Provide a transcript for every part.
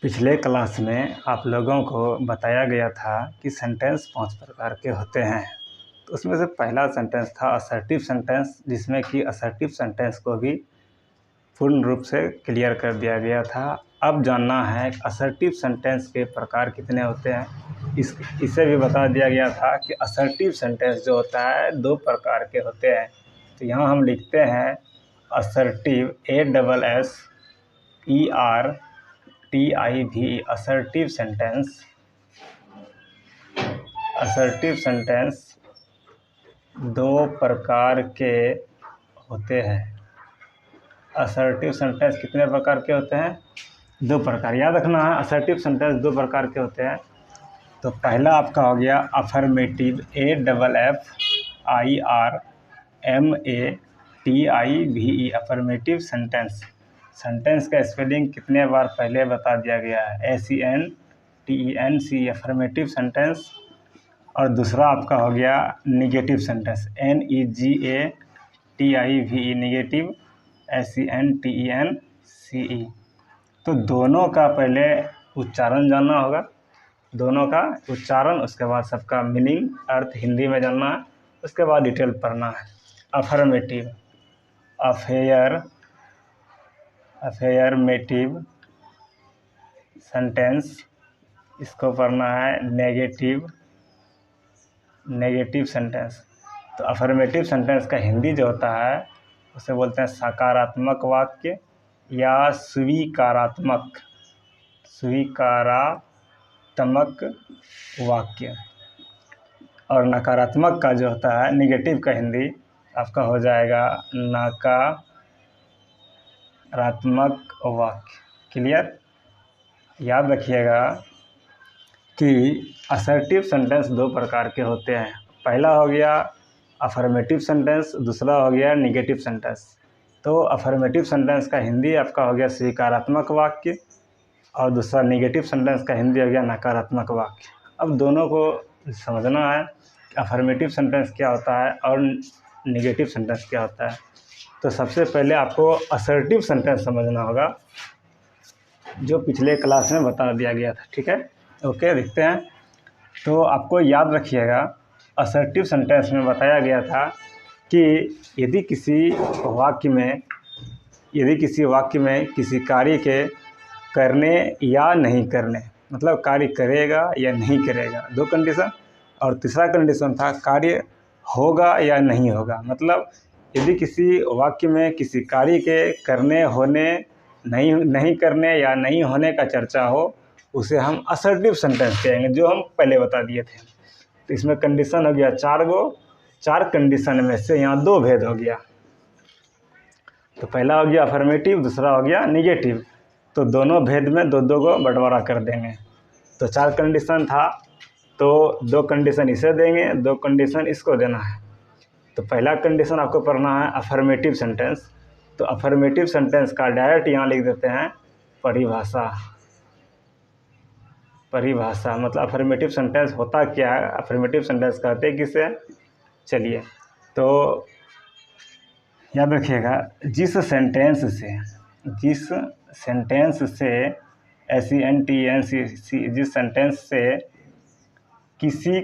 पिछले क्लास में आप लोगों को बताया गया था कि सेंटेंस 5 प्रकार के होते हैं। तो उसमें से पहला सेंटेंस था असर्टिव सेंटेंस, जिसमें कि असर्टिव सेंटेंस को भी पूर्ण रूप से क्लियर कर दिया गया था। अब जानना है असर्टिव सेंटेंस के प्रकार कितने होते हैं। इसे भी बता दिया गया था कि असर्टिव सेंटेंस जो होता है 2 प्रकार के होते हैं। तो यहाँ हम लिखते हैं असर्टिव ASSERTIV असर्टिव सेंटेंस 2 प्रकार के होते हैं। असर्टिव सेंटेंस कितने प्रकार के होते हैं? 2 प्रकार। याद रखना है, असर्टिव सेंटेंस 2 प्रकार के होते हैं। तो पहला आपका हो गया affirmative AFFIRMATIVE affirmative sentence. Sentence का स्पेलिंग कितने बार पहले बता दिया गया है, SENTENC अफर्मेटिव सेंटेंस। और दूसरा आपका हो गया negative sentence NEGATIVE negative SENTENCE। तो दोनों का पहले उच्चारण जानना होगा, दोनों का उच्चारण, उसके बाद सबका मीनिंग अर्थ हिंदी में जानना है, उसके बाद डिटेल पढ़ना है। अफर्मेटिव अफेयरमेटिव सेंटेंस, इसको पढ़ना है नेगेटिव सेंटेंस। तो अफर्मेटिव सेंटेंस का हिंदी जो होता है उसे बोलते हैं सकारात्मक वाक्य या स्वीकारात्मक वाक्य। और नकारात्मक का जो होता है निगेटिव का हिंदी आपका हो जाएगा नकारात्मक वाक्य। क्लियर? याद रखिएगा कि असर्टिव सेंटेंस 2 प्रकार के होते हैं। पहला हो गया अफर्मेटिव सेंटेंस, दूसरा हो गया निगेटिव सेंटेंस। तो अफर्मेटिव सेंटेंस का हिंदी आपका हो गया स्वीकारात्मक वाक्य और दूसरा निगेटिव सेंटेंस का हिंदी हो गया नकारात्मक वाक्य। अब दोनों को समझना है कि अफर्मेटिव सेंटेंस क्या होता है और निगेटिव सेंटेंस क्या होता है। तो सबसे पहले आपको असर्टिव सेंटेंस समझना होगा, जो पिछले क्लास में बता दिया गया था। ठीक है, ओके, देखते हैं। तो आपको याद रखिएगा, असर्टिव सेंटेंस में बताया गया था कि यदि किसी वाक्य में किसी कार्य के करने या नहीं करने, मतलब कार्य करेगा या नहीं करेगा, 2 कंडीशन। और तीसरा कंडीशन था कार्य होगा या नहीं होगा, मतलब यदि किसी वाक्य में किसी कार्य के करने, होने, नहीं करने या नहीं होने का चर्चा हो, उसे हम असर्टिव सेंटेंस कहेंगे, जो हम पहले बता दिए थे। तो इसमें कंडीशन हो गया 4 कंडीशन में से यहाँ 2 भेद हो गया। तो पहला हो गया अफर्मेटिव, दूसरा हो गया निगेटिव। तो दोनों भेद में 2-2 को बंटवारा कर देंगे। तो 4 कंडीशन था, तो 2 कंडीशन इसे देंगे, 2 कंडीशन इसको देना है। तो पहला कंडीशन आपको पढ़ना है अफर्मेटिव सेंटेंस। तो अफर्मेटिव सेंटेंस का डायरेक्ट यहाँ लिख देते हैं परिभाषा, मतलब अफर्मेटिव सेंटेंस होता क्या है, अफर्मेटिव सेंटेंस कहते हैं किसे। चलिए, तो याद रखिएगा, जिस सेंटेंस से SENTENCE, जिस सेंटेंस से किसी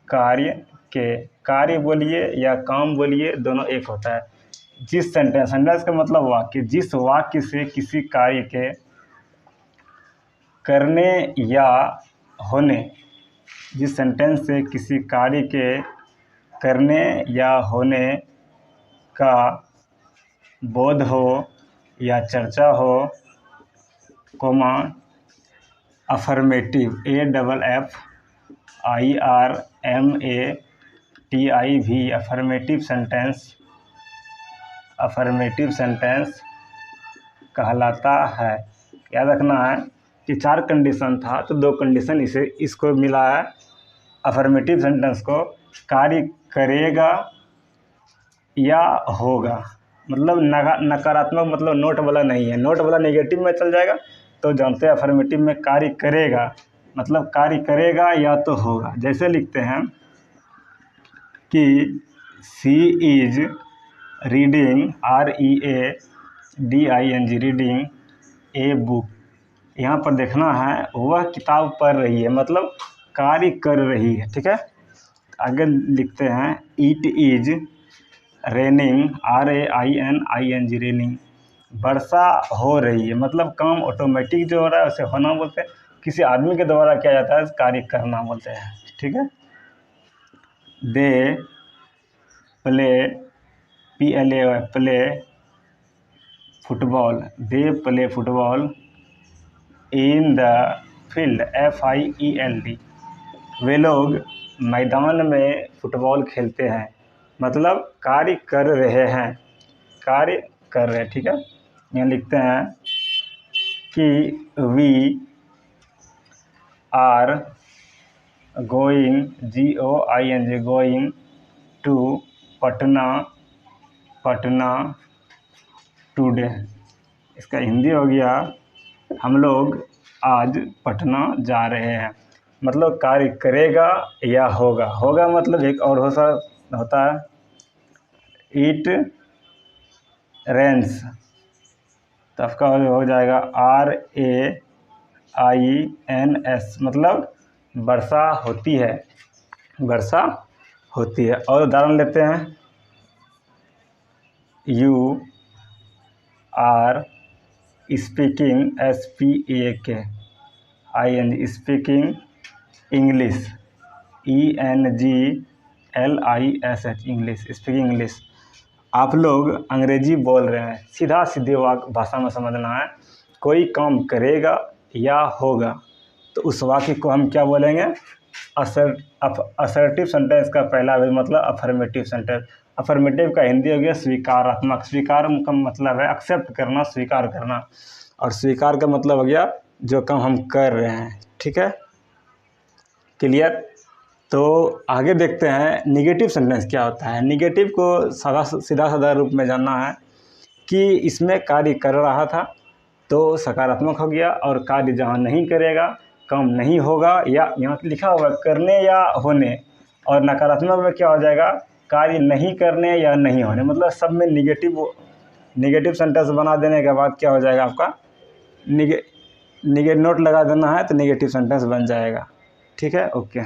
कार्य बोलिए या काम बोलिए, दोनों एक होता है। जिस सेंटेंस का मतलब वाक्य, जिस वाक्य से किसी कार्य के करने या होने, जिस सेंटेंस से किसी कार्य के करने या होने का बोध हो या चर्चा हो, अफर्मेटिव AFFIRMATIV अफर्मेटिव सेंटेंस कहलाता है। याद रखना है कि 4 कंडीशन था, तो 2 कंडीशन इसको मिला है। अफर्मेटिव सेंटेंस को कार्य करेगा या होगा, मतलब नकारात्मक, मतलब नोट वाला नहीं है। नोट वाला नेगेटिव में चल जाएगा, तो जानते हैं अफर्मेटिव में कार्य करेगा, मतलब कार्य करेगा या तो होगा। जैसे लिखते हैं कि she is reading, READING, reading a book, यहाँ पर देखना है वह किताब पढ़ रही है, मतलब कार्य कर रही है। ठीक है, आगे लिखते हैं it is raining, RAINING, raining, वर्षा हो रही है, मतलब काम ऑटोमेटिक जो हो रहा है उसे होना बोलते हैं, किसी आदमी के द्वारा किया जाता है कार्य करना बोलते हैं। ठीक है, they play, PLAY, play football, they play football in the field, FIELD, वे लोग मैदान में फुटबॉल खेलते हैं, मतलब कार्य कर रहे हैं, कार्य कर रहे हैं। ठीक है, यहाँ लिखते हैं कि we are going, GOING, going to Patna, Patna today. इसका हिंदी हो गया हम लोग आज पटना जा रहे हैं, मतलब कार्य करेगा या होगा। होगा मतलब एक और होता है इट रेंस, तो आपका हो जाएगा RAINS, मतलब वर्षा होती है, वर्षा होती है। और उदाहरण लेते हैं, you are speaking, SPEAKING, speaking English, ENGLISH, English, speaking English, आप लोग अंग्रेजी बोल रहे हैं। सीधा सीधे भाषा में समझना है, कोई काम करेगा या होगा तो उस वाक्य को हम क्या बोलेंगे, असर्टिव सेंटेंस का पहला मतलब अफर्मेटिव सेंटेंस। अफर्मेटिव का हिंदी हो गया स्वीकारात्मक, स्वीकार का मतलब है एक्सेप्ट करना, स्वीकार करना, और स्वीकार का मतलब हो गया जो काम हम कर रहे हैं। ठीक है, क्लियर। तो आगे देखते हैं निगेटिव सेंटेंस क्या होता है। निगेटिव को सीधा साधा रूप में जानना है कि इसमें कार्य कर रहा था तो सकारात्मक हो गया, और कार्य जहाँ नहीं करेगा, काम नहीं होगा, या यहाँ लिखा हुआ करने या होने, और नकारात्मक में क्या हो जाएगा, कार्य नहीं करने या नहीं होने, मतलब सब में निगेटिव सेंटेंस बना देने के बाद क्या हो जाएगा आपका नोट लगा देना है तो निगेटिव सेंटेंस बन जाएगा। ठीक है, ओके।